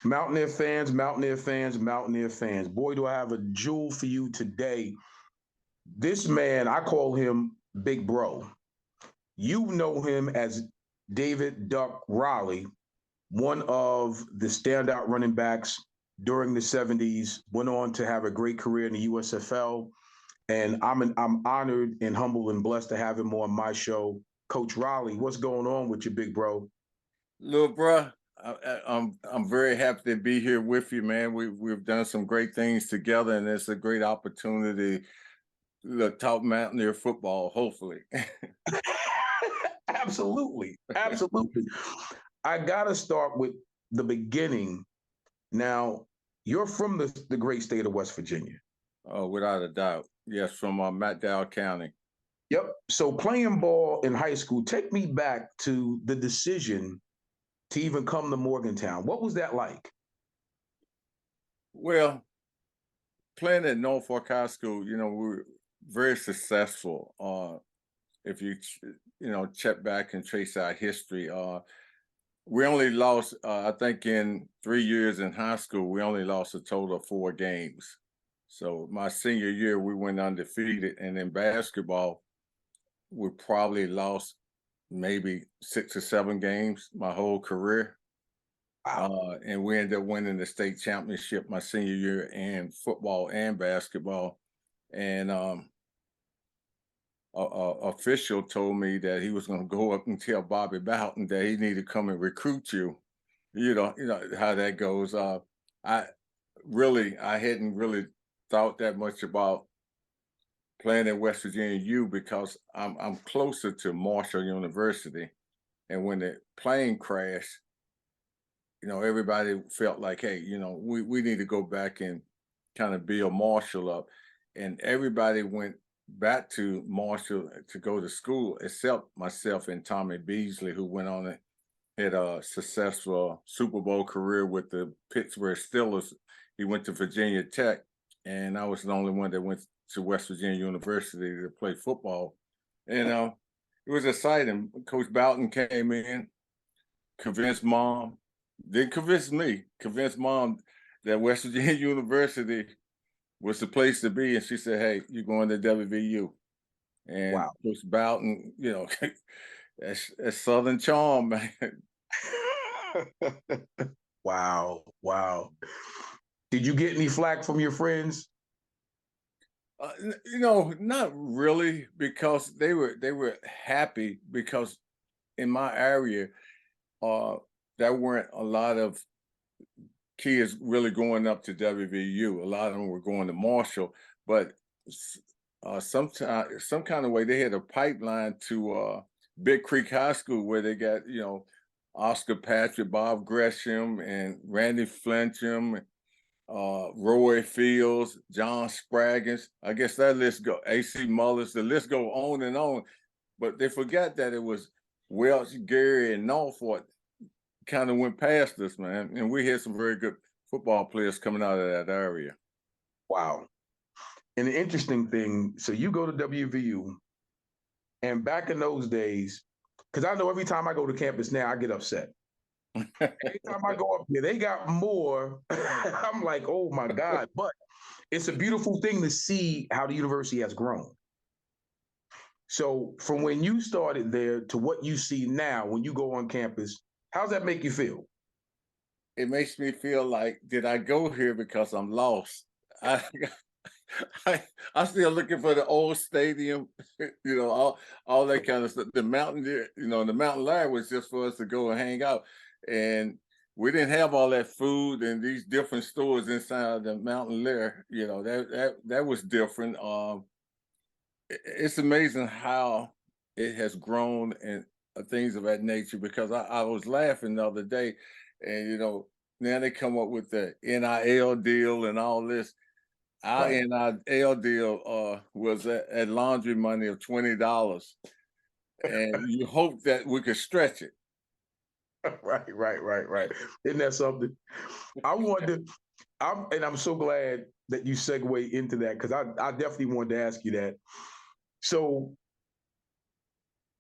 Mountaineer fans, Mountaineer fans, Mountaineer fans. Boy, do I have a jewel for you today. This man, I call him Big Bro. You know him as David Duck Riley, one of the standout running backs during the 70s, went on to have a great career in the USFL. And I'm honored and humbled and blessed to have him on my show. Coach Riley, what's going on with you, Big Bro? Little bruh, I'm very happy to be here with you, man. We've done some great things together, and it's a great opportunity to talk Mountaineer football. Hopefully, Absolutely. Absolutely. I got to start with the beginning. Now, you're from the great state of West Virginia. without a doubt, yes, from McDowell County. Yep. So playing ball in high school, take me back to the decision to even come to Morgantown. What was that like? Well, playing at Norfolk High School, we were very successful. If you check back and trace our history, we only lost, I think, in 3 years in high school, we only lost a total of 4 games. So my senior year, we went undefeated, and in basketball, we probably lost maybe 6 or 7 games my whole career. And we ended up winning the state championship my senior year in football and basketball. And official told me that he was going to go up and tell Bobby Bowden that he needed to come and recruit you. You know how that goes. I hadn't really thought that much about playing at West Virginia U because I'm closer to Marshall University, and when the plane crashed, everybody felt like, hey, we need to go back and kind of build Marshall up, and everybody went back to Marshall to go to school except myself and Tommy Beasley, who went on and had a successful Super Bowl career with the Pittsburgh Steelers. He went to Virginia Tech, and I was the only one that went to West Virginia University to play football. And it was exciting. Coach Bowden came in, convinced mom, didn't convince me, convinced mom that West Virginia University was the place to be. And she said, hey, you're going to WVU. And Wow. Coach Bowden, that's Southern charm, man. Wow. Wow. Did you get any flack from your friends? Not really, because they were happy because in my area, there weren't a lot of kids really going up to WVU. A lot of them were going to Marshall, but some kind of way they had a pipeline to Big Creek High School where they got Oscar Patrick, Bob Gresham, and Randy Flincham, Roy Fields, John Spraggins. I guess that list go, A.C. Mullins, the list go on and on. But they forgot that it was Welch, Gary, and Norfolk kind of went past us, man. And we had some very good football players coming out of that area. Wow. And the interesting thing, so you go to WVU, and back in those days, because I know every time I go to campus now, I get upset. Every time I go up there, they got more. I'm like, oh my God. But it's a beautiful thing to see how the university has grown. So from when you started there to what you see now, when you go on campus, how does that make you feel? It makes me feel like, did I go here because I'm lost? I'm still looking for the old stadium, all that kind of stuff. The mountain, the mountain lion was just for us to go and hang out. And we didn't have all that food and these different stores inside the mountain lair. That was different. It's amazing how it has grown, and things of that nature, because I was laughing the other day, and now they come up with the NIL deal and all this. Our Right. NIL deal was at laundry money of $20, and you hope that we could stretch it. Right. Isn't that something? I wanted to, I'm so glad that you segue into that, because I definitely wanted to ask you that. So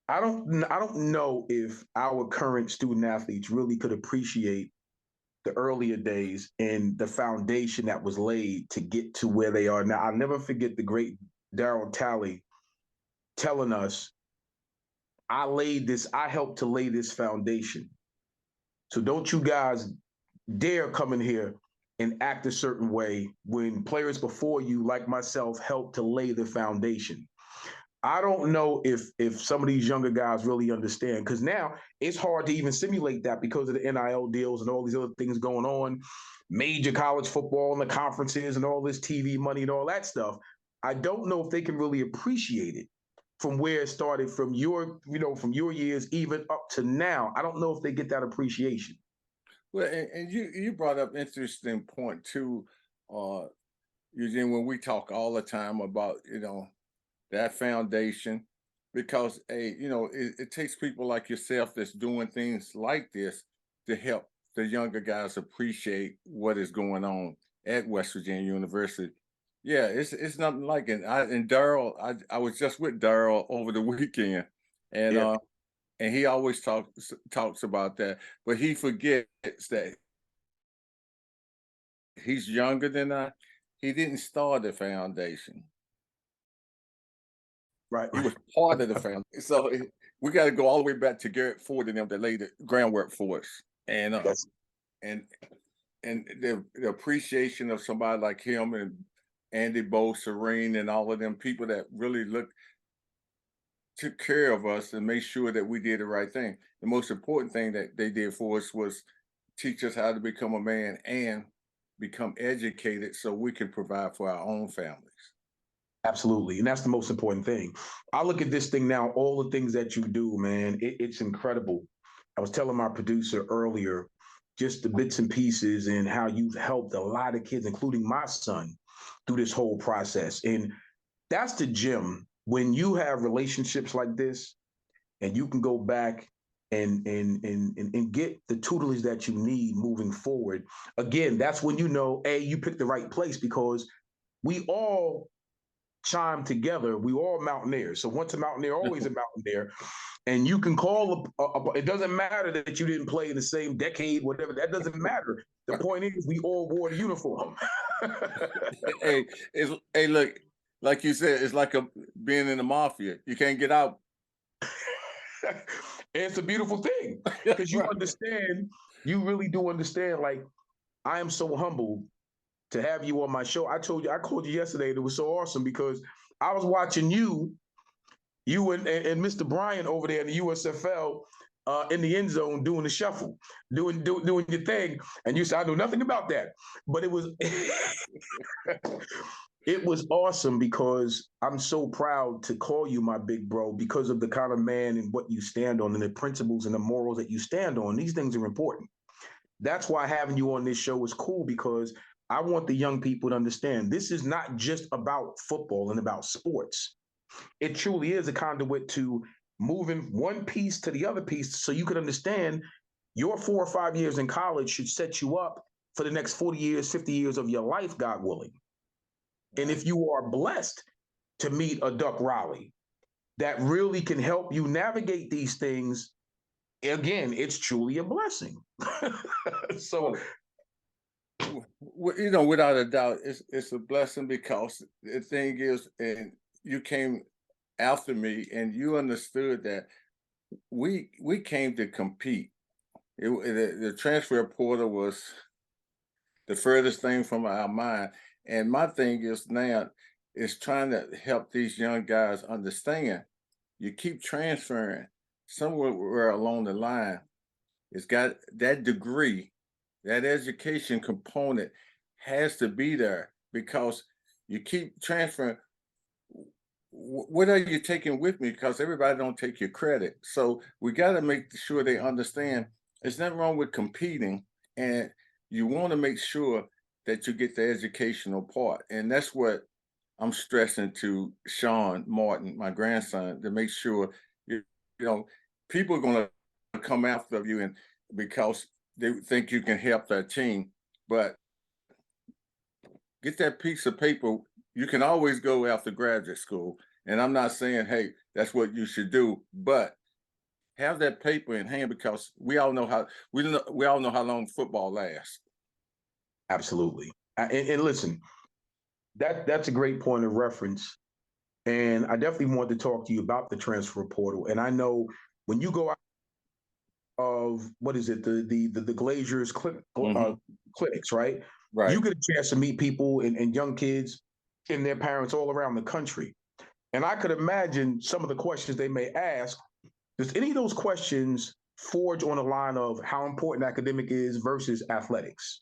I don't know if our current student athletes really could appreciate the earlier days and the foundation that was laid to get to where they are now. I'll never forget the great Daryl Talley telling us, I helped to lay this foundation. So don't you guys dare come in here and act a certain way when players before you, like myself, helped to lay the foundation. I don't know if some of these younger guys really understand, because now it's hard to even simulate that because of the NIL deals and all these other things going on, major college football and the conferences and all this TV money and all that stuff. I don't know if they can really appreciate it from where it started, from from your years even up to now. I don't know if they get that appreciation. Well, and you brought up interesting point too, uh, Eugene, when we talk all the time about that foundation, because it takes people like yourself that's doing things like this to help the younger guys appreciate what is going on at West Virginia University. Yeah, it's nothing like it. And Daryl, I was just with Daryl over the weekend, and Yeah, he always talks about that, but he forgets that he's younger than I. He didn't start the foundation. right. He was part of the foundation. So we got to go all the way back to Garrett Ford and them that laid the groundwork for us. And That's and the appreciation of somebody like him and Andy Bo, Serene, and all of them people that really took care of us and made sure that we did the right thing. The most important thing that they did for us was teach us how to become a man and become educated so we can provide for our own families. absolutely. And that's the most important thing. I look at this thing now, all the things that you do, man, it's incredible. I was telling my producer earlier, just the bits and pieces and how you've helped a lot of kids, including my son, through this whole process. And that's the gym. When you have relationships like this and you can go back and get the tutelage that you need moving forward, again, that's when you know, A, you picked the right place, because we all chime together. We all mountaineers. So once a mountaineer, always a mountaineer. And you can call it doesn't matter that you didn't play in the same decade, whatever. That doesn't matter. The point is, we all wore the uniform. Hey, look, like you said, it's like being in the mafia. You can't get out. It's a beautiful thing, because you Right. understand, you really do understand. Like, I am so humbled to have you on my show. I called you yesterday. And it was so awesome because I was watching you and Mr. Bryan over there in the USFL in the end zone doing the shuffle, doing your thing. And you said, I knew nothing about that. But it was it was awesome, because I'm so proud to call you my big bro because of the kind of man and what you stand on and the principles and the morals that you stand on. These things are important. That's why having you on this show is cool, because I want the young people to understand this is not just about football and about sports. It truly is a conduit to moving one piece to the other piece, so you can understand your 4 or 5 years in college should set you up for the next 40 years, 50 years of your life, God willing. And Right. if you are blessed to meet a Duck Raleigh that really can help you navigate these things, again, it's truly a blessing. So, Well, without a doubt, it's a blessing, because the thing is, and you came after me, and you understood that we came to compete. The transfer portal was the furthest thing from our mind. And my thing is now is trying to help these young guys understand. You keep transferring somewhere along the line. It's got that degree, that education component has to be there, because you keep transferring. what are you taking with me? Because everybody don't take your credit. So we got to make sure they understand there's nothing wrong with competing, and you want to make sure that you get the educational part. And that's what I'm stressing to Sean Martin, my grandson, to make sure you know people are going to come after you, and because they think you can help their team, but get that piece of paper. You can always go after graduate school. And I'm not saying, hey, that's what you should do, but have that paper in hand, because we all know how long football lasts. Absolutely. And listen, that's a great point of reference. And I definitely want to talk to you about the transfer portal. And I know when you go out of what is it, the Glazers Hmm. clinics, right? Right. You get a chance to meet people and young kids and their parents all around the country. And I could imagine some of the questions they may ask. Does any of those questions forge on the line of how important academic is versus athletics?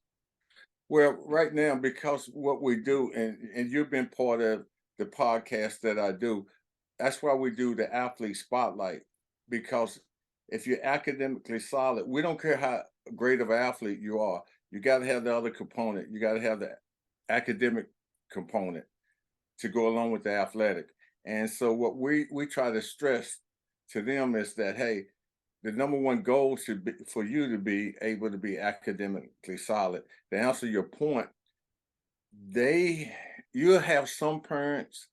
Well, right now, because what we do, and you've been part of the podcast that I do, that's why we do the athlete spotlight. Because if you're academically solid, we don't care how great of an athlete you are, you got to have the other component. You got to have the academic component to go along with the athletic. And so what we try to stress to them is that, hey, the number one goal should be for you to be able to be academically solid. To answer your point, they you'll have some parents,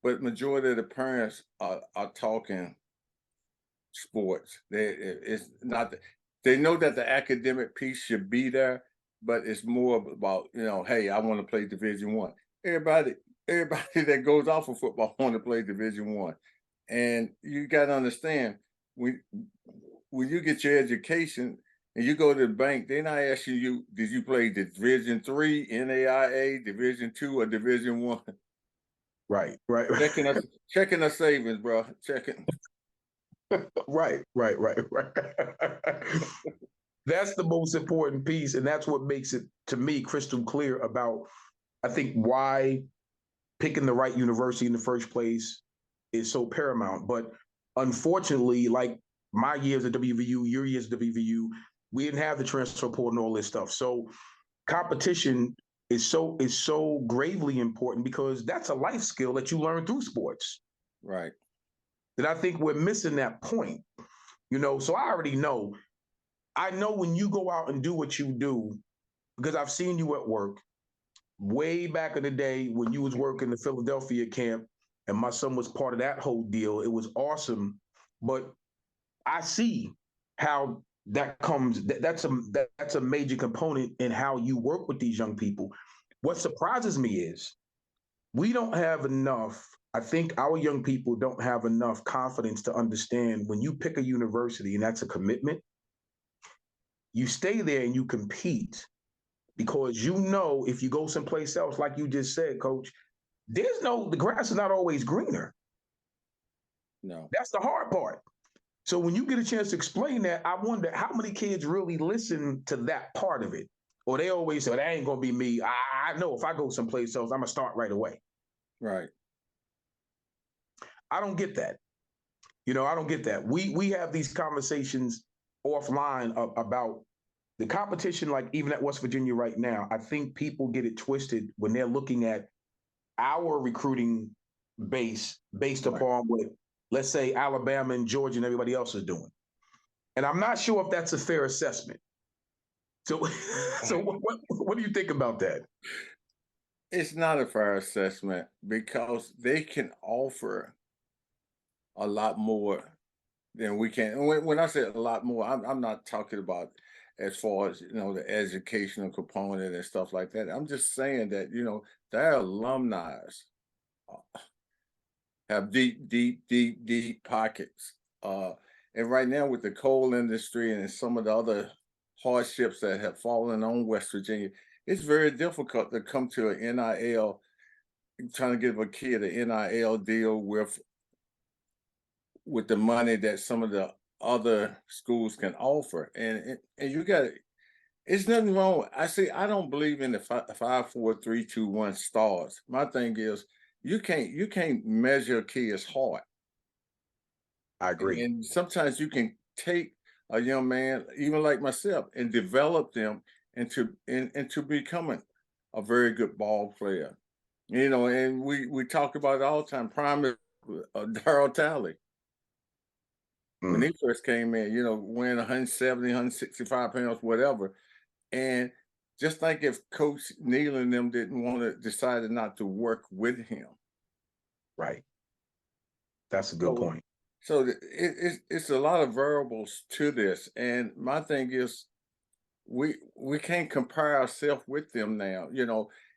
but majority of the parents are talking sports. It's not they know that the academic piece should be there, but it's more about, hey, I want to play Division 1. Everybody, everybody that goes off of football want to play Division 1, and you got to understand when when you get your education and you go to the bank, they're not asking you, did you play Division 3, NAIA, Division 2, or Division 1? Right, right, Checking our savings, bro. Checking. right. That's the most important piece, and that's what makes it to me crystal clear about I think why picking the right university in the first place is so paramount. But unfortunately, like my years at WVU, your years at WVU, we didn't have the transfer portal and all this stuff. So competition is so gravely important because that's a life skill that you learn through sports. Right. And I think we're missing that point. So I already know. I know when you go out and do what you do, because I've seen you at work way back in the day when you was working the Philadelphia camp and my son was part of that whole deal. It was awesome. But I see how that comes that's a major component in how you work with these young people. What surprises me is we don't have enough. I think our young people don't have enough confidence to understand when you pick a university and that's a commitment, you stay there and you compete because if you go someplace else, like you just said, coach, the grass is not always greener. No. That's the hard part. So when you get a chance to explain that, I wonder how many kids really listen to that part of it. Or they always say, that ain't going to be me. I know if I go someplace else, I'm going to start right away. Right. I don't get that. I don't get that. We have these conversations offline about the competition, like even at West Virginia right now. I think people get it twisted when they're looking at our recruiting base based Right. upon what, let's say, Alabama and Georgia and everybody else is doing. And I'm not sure if that's a fair assessment. So, so what do you think about that? It's not a fair assessment because they can offer a lot more than we can. And when I say a lot more, I'm not talking about as far as the educational component and stuff like that. I'm just saying that their alumni have deep, deep, deep, deep pockets. And right now, with the coal industry and some of the other hardships that have fallen on West Virginia, it's very difficult to come to an NIL, trying to give a kid an NIL deal with the money that some of the other schools can offer. And you got it. It's nothing wrong. I don't believe in the 5, 4, 3, 2, 1 stars. My thing is you can't measure a kid's heart. I agree. And sometimes you can take a young man, even like myself, and develop them into becoming a very good ball player. And we talk about it all the time. Prime is Darryl Talley. When Mm, he first came in, weighing 170, 165 pounds, whatever. And just think if Coach Neal and them didn't want to decided not to work with him. right. That's a good So point. it's a lot of variables to this. And my thing is we can't compare ourselves with them now,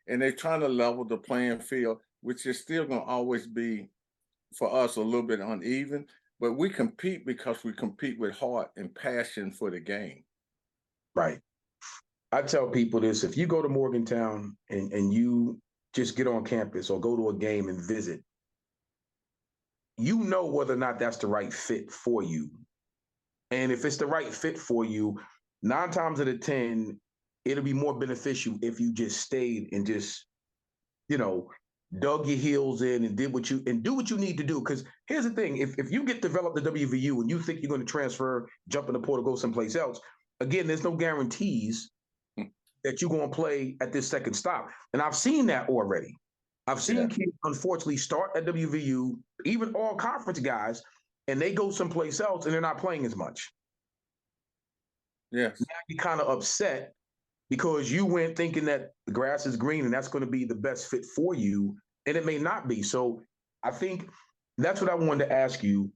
and they're trying to level the playing field, which is still gonna always be for us a little bit uneven, but we compete because we compete with heart and passion for the game. Right. I tell people this: if you go to Morgantown and you just get on campus or go to a game and visit, you know whether or not that's the right fit for you. And if it's the right fit for you, 9 times out of 10, it'll be more beneficial if you just stayed and just, you know, dug your heels in and did what you and do what you need to do. Because here's the thing: if you get developed at WVU and you think you're going to transfer, jump in the portal, go someplace else, again, there's no guarantees that you're going to play at this second stop. And I've seen that already. I've Yeah. seen kids unfortunately start at WVU, even all conference guys, and they go someplace else and they're not playing as much. Yes. Now you're kind of upset because you went thinking that the grass is green and that's going to be the best fit for you, and it may not be. So I think that's what I wanted to ask you.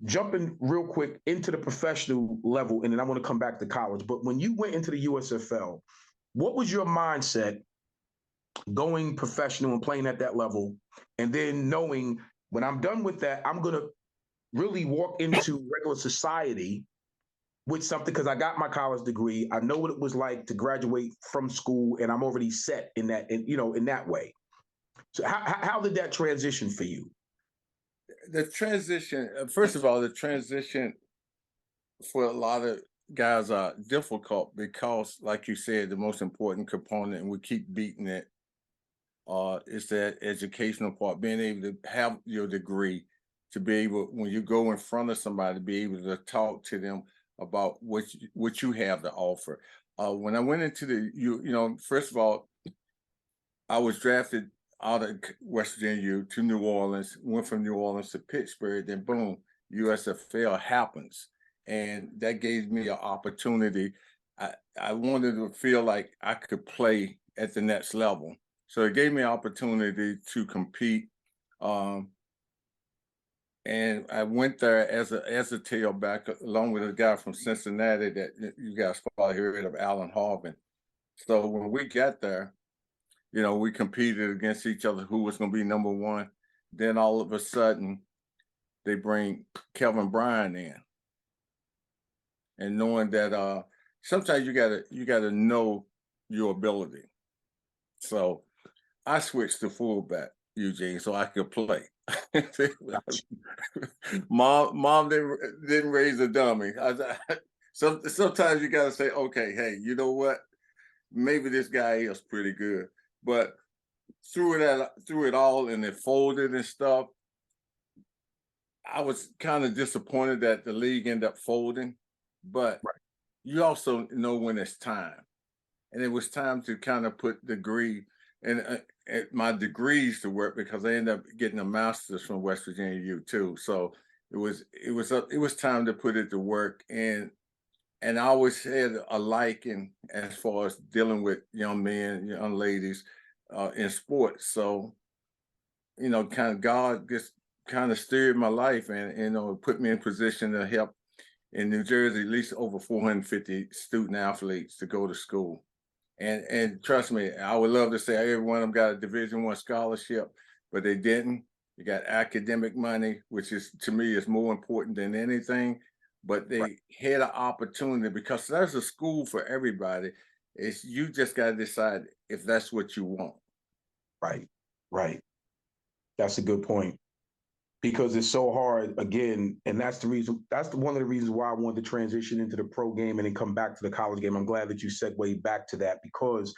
Jumping real quick into the professional level, and then I want to come back to college. But when you went into the USFL, what was your mindset going professional and playing at that level, and then knowing when I'm done with that, I'm going to really walk into regular society with something because I got my college degree. I know what it was like to graduate from school, and I'm already set in that, in that way. So how did that transition for you? The transition, first of all, the transition for a lot of guys are difficult because, like you said, the most important component, and we keep beating it, is that educational part, being able to have your degree, to be able, when you go in front of somebody, to be able to talk to them about what you have to offer. When I went into first of all, I was drafted out of West Virginia to New Orleans, went from New Orleans to Pittsburgh, then boom, USFL happens. And that gave me an opportunity. I wanted to feel like I could play at the next level. So it gave me an opportunity to compete. Um, and I went there as a tailback along with a guy from Cincinnati that you guys probably heard of, Alan Harvin. So when we got there, we competed against each other who was going to be number one. Then all of a sudden, they bring Kevin Bryan in, and knowing that sometimes you gotta know your ability. So I switched to fullback, Eugene, so I could play. Mom didn't raise a dummy. Sometimes you gotta say, okay, hey, you know what? Maybe this guy is pretty good, but through it all and it folded and stuff, I was kind of disappointed that the league ended up folding, but Right. you also know when it's time. And it was time to kind of put degree and my degrees to work because I ended up getting a master's from West Virginia U too. So it was time to put it to work. And I always had a liking as far as dealing with young men, young ladies in sports. So kind of God just kind of steered my life and put me in position to help in New Jersey at least over 450 student athletes to go to school. And trust me, I would love to say every one of them got a Division I scholarship, but they didn't. You got academic money, which is to me is more important than anything. But Right. they had an opportunity because there's a school for everybody. It's you just got to decide if that's what you want. Right. Right. That's a good point because it's so hard again, and that's the reason. One of the reasons why I wanted to transition into the pro game and then come back to the college game. I'm glad that you segued back to that because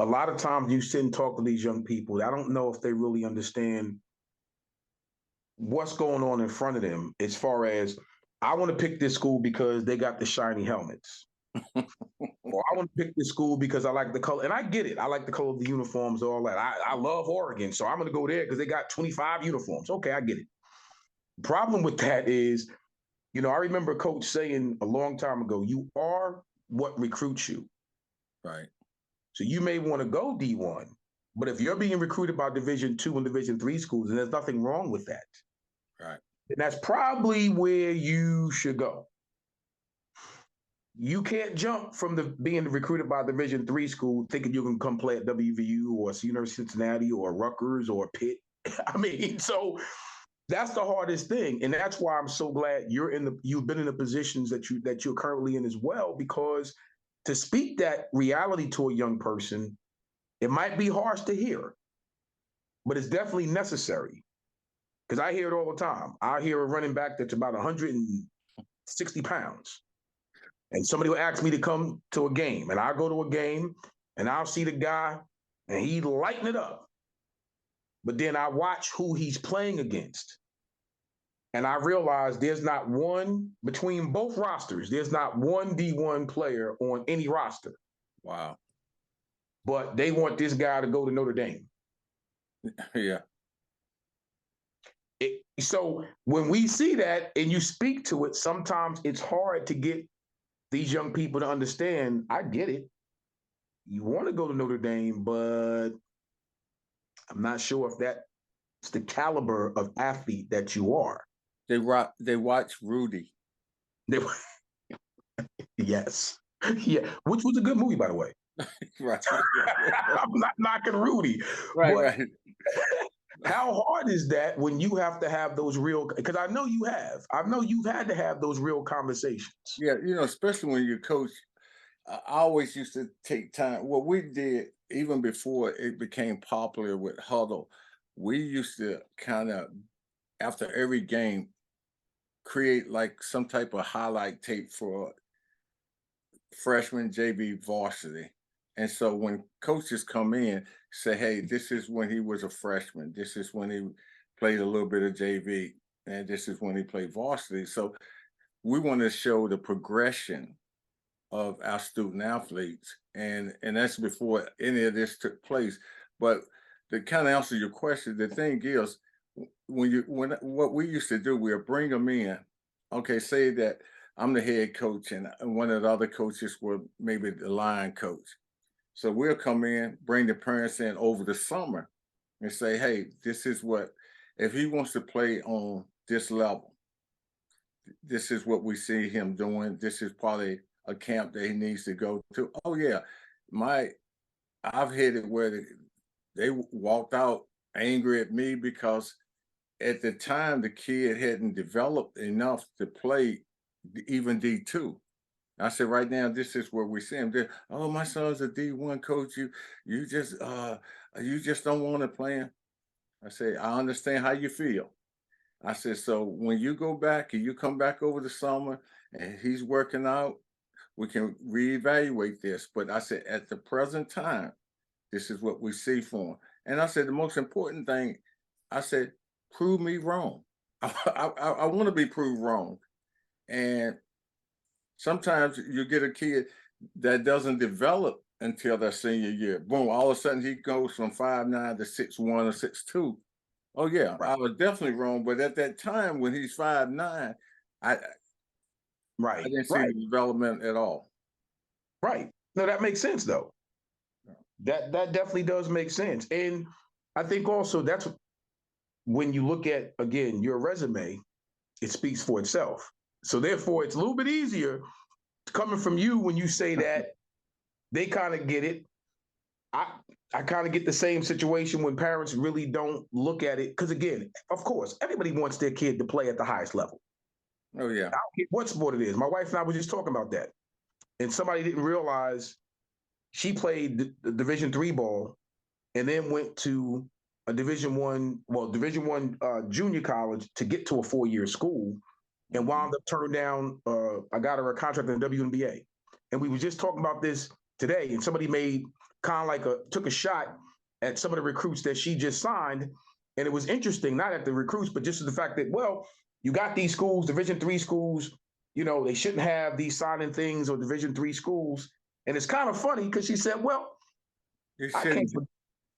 a lot of times you sit and talk to these young people. I don't know if they really understand what's going on in front of them as far as I want to pick this school because they got the shiny helmets. Or I want to pick this school because I like the color. And I get it. I like the color of the uniforms, all that. I love Oregon. So I'm going to go there because they got 25 uniforms. Okay, I get it. The problem with that is, I remember Coach saying a long time ago, you are what recruits you. Right. So you may want to go D1, but if you're being recruited by Division II and Division III schools, and there's nothing wrong with that. Right. And that's probably where you should go. You can't jump from being recruited by Division III school thinking you can come play at WVU or University of Cincinnati or Rutgers or Pitt. I mean, so that's the hardest thing, and that's why I'm so glad you've been in the positions that you're currently in as well, because to speak that reality to a young person, it might be harsh to hear, but it's definitely necessary. Because I hear it all the time. I hear a running back that's about 160 pounds, and somebody will ask me to come to a game, and I go to a game, and I'll see the guy, and he lighten it up. But then I watch who he's playing against. And I realized there's not one between both rosters. There's not one D1 player on any roster. Wow. But they want this guy to go to Notre Dame. Yeah. So when we see that and you speak to it, sometimes it's hard to get these young people to understand. I get it. You want to go to Notre Dame, but I'm not sure if that's the caliber of athlete that you are. They watch Rudy. Yes. Yeah. Which was a good movie, by the way. Right. I'm not knocking Rudy. Right, but right. How hard is that when you have to have those real, because I know you have. I know you've had to have those real conversations. Yeah, especially when you coach, I always used to take time. What we did, even before it became popular with Huddle, we used to kind of, after every game, create like some type of highlight tape for freshman JV varsity. And so when coaches come in, say, hey, this is when he was a freshman. This is when he played a little bit of JV. And this is when he played varsity. So we want to show the progression of our student athletes. And that's before any of this took place. But to kind of answer your question, the thing is, when what we used to do, we'll bring them in. Okay, say that I'm the head coach and one of the other coaches were maybe the line coach. So we'll come in, bring the parents in over the summer and say, hey, this is what, if he wants to play on this level, this is what we see him doing. This is probably a camp that he needs to go to. Oh yeah, I've hit it where they walked out angry at me because at the time the kid hadn't developed enough to play even D2. I said, right now, this is where we see him. Oh, my son's a D1 coach. You just don't want to play him. I said, I understand how you feel. I said, so when you go back and you come back over the summer and he's working out, we can reevaluate this. But I said, at the present time, this is what we see for him. And I said, the most important thing, I said, prove me wrong. I want to be proved wrong. And sometimes you get a kid that doesn't develop until their senior year. Boom, all of a sudden he goes from 5'9" to 6'1" or 6'2". Oh yeah, Right. I was definitely wrong. But at that time when he's 5'9", I didn't see the development at all. Right. No, that makes sense though. That definitely does make sense. And I think also that's when you look at, again, your resume, it speaks for itself. So therefore it's a little bit easier coming from you when you say that they kind of get it. I kind of get the same situation when parents really don't look at it. Because again, of course, everybody wants their kid to play at the highest level. Oh yeah. I don't care what sport it is. My wife and I were just talking about that. And somebody didn't realize she played the Division III ball and then went to a Division One junior college to get to a 4-year school, and wound up turning down. I got her a contract in the WNBA, and we were just talking about this today. And somebody made kind of like took a shot at some of the recruits that she just signed. And it was interesting, not at the recruits, but just the fact that, well, you got these schools, Division III schools, they shouldn't have these signing things, or Division III schools. And it's kind of funny because she said, well, You I came shouldn't from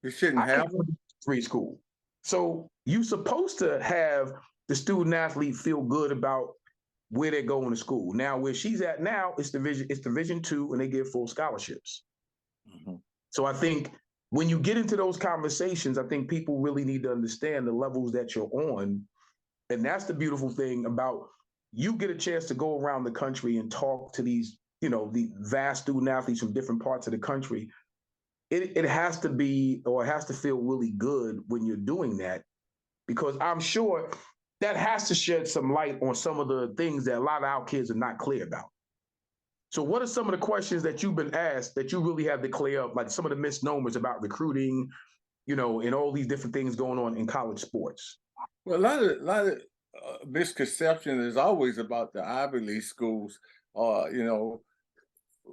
you shouldn't have them. Division III school. So you're supposed to have the student athlete feel good about where they're going to school. Now, where she's at now, it's Division II, and they give full scholarships. Mhm. So I think when you get into those conversations, I think people really need to understand the levels that you're on. And that's the beautiful thing about, you get a chance to go around the country and talk to these, the vast student athletes from different parts of the country. It has to be, or it has to feel really good when you're doing that, because I'm sure that has to shed some light on some of the things that a lot of our kids are not clear about. So what are some of the questions that you've been asked that you really have to clear up, like some of the misnomers about recruiting, and all these different things going on in college sports? Well, a lot of misconception is always about the Ivy League schools. You know,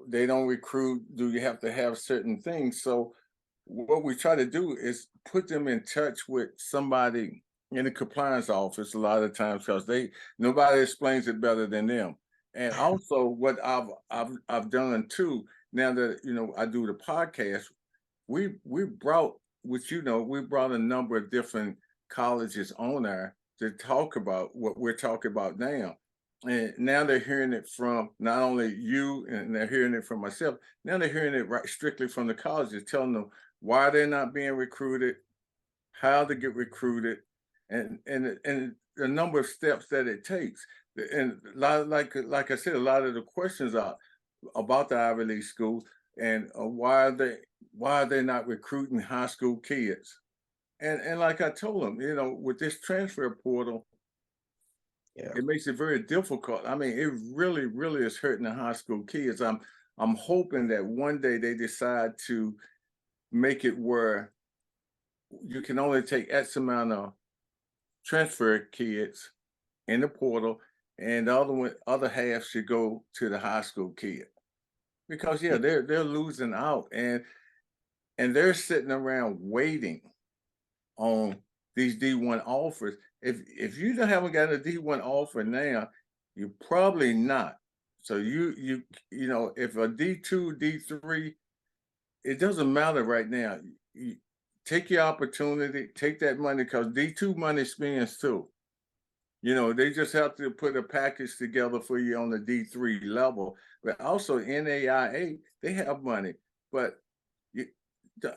they don't recruit. Do you have to have certain things? So what we try to do is put them in touch with somebody in the compliance office a lot of times, because nobody explains it better than them. And also what I've done too, now that I do the podcast, we brought, which we brought a number of different colleges on there to talk about what we're talking about now. And now they're hearing it from not only you, and they're hearing it from myself. Now they're hearing it right strictly from the colleges, telling them why they're not being recruited, how to get recruited, and the number of steps that it takes. And a lot, like I said, a lot of the questions are about the Ivy League schools, and why are they not recruiting high school kids? And like I told them, with this transfer portal, Yeah. it makes it very difficult. I mean, it really, really is hurting the high school kids. I'm hoping that one day they decide to make it where you can only take X amount of transfer kids in the portal, and the other half should go to the high school kid. Because yeah, they're losing out, and they're sitting around waiting on these D1 offers. If you haven't got a D1 offer now, you're probably not. So if a D2, D3, it doesn't matter right now. You take your opportunity, take that money, because D2 money spends too. They just have to put a package together for you on the D3 level. But also NAIA, they have money. But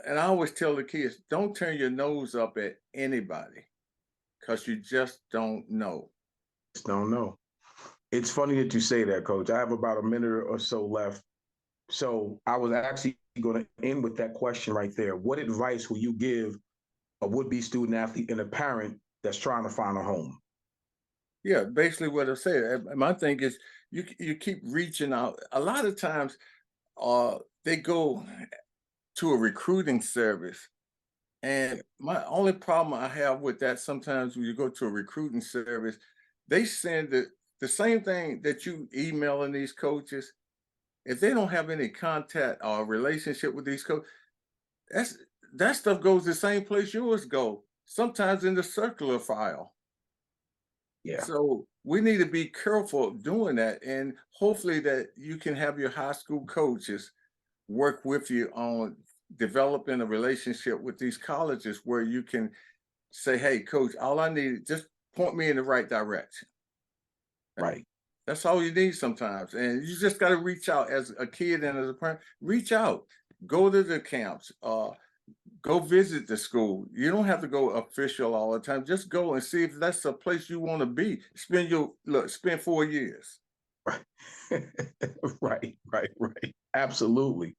and I always tell the kids, don't turn your nose up at anybody, because you just don't know. Just don't know. It's funny that you say that, Coach. I have about a minute or so left. So I was actually going to end with that question right there. What advice will you give a would-be student athlete and a parent that's trying to find a home? Yeah, basically what I said. My thing is, you keep reaching out. A lot of times, they go to a recruiting service, and my only problem I have with that, sometimes when you go to a recruiting service, they send the same thing that you emailing these coaches. If they don't have any contact or relationship with these coaches, that stuff goes the same place yours go. Sometimes in the circular file. Yeah. So we need to be careful doing that, and hopefully that you can have your high school coaches work with you on developing a relationship with these colleges, where you can say, "Hey, coach, all I need, just point me in the right direction." Right. That's all you need sometimes, and you just got to reach out as a kid and as a parent. Reach out, go to the camps, go visit the school. You don't have to go official all the time. Just go and see if that's a place you want to be. Spend 4 years. Right. Right. Absolutely.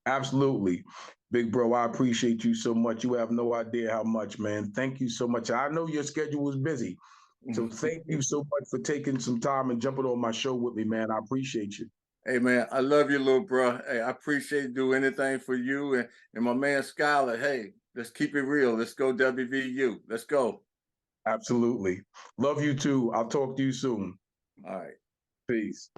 Absolutely. Big bro, I appreciate you so much. You have no idea how much, man. Thank you so much. I know your schedule was busy. So thank you so much for taking some time and jumping on my show with me, man. I appreciate you. Hey man, I love you, little bro. Hey, I appreciate doing anything for you and my man Skylar. Hey, let's keep it real. Let's go WVU. Let's go. Absolutely. Love you too. I'll talk to you soon. All right. Peace.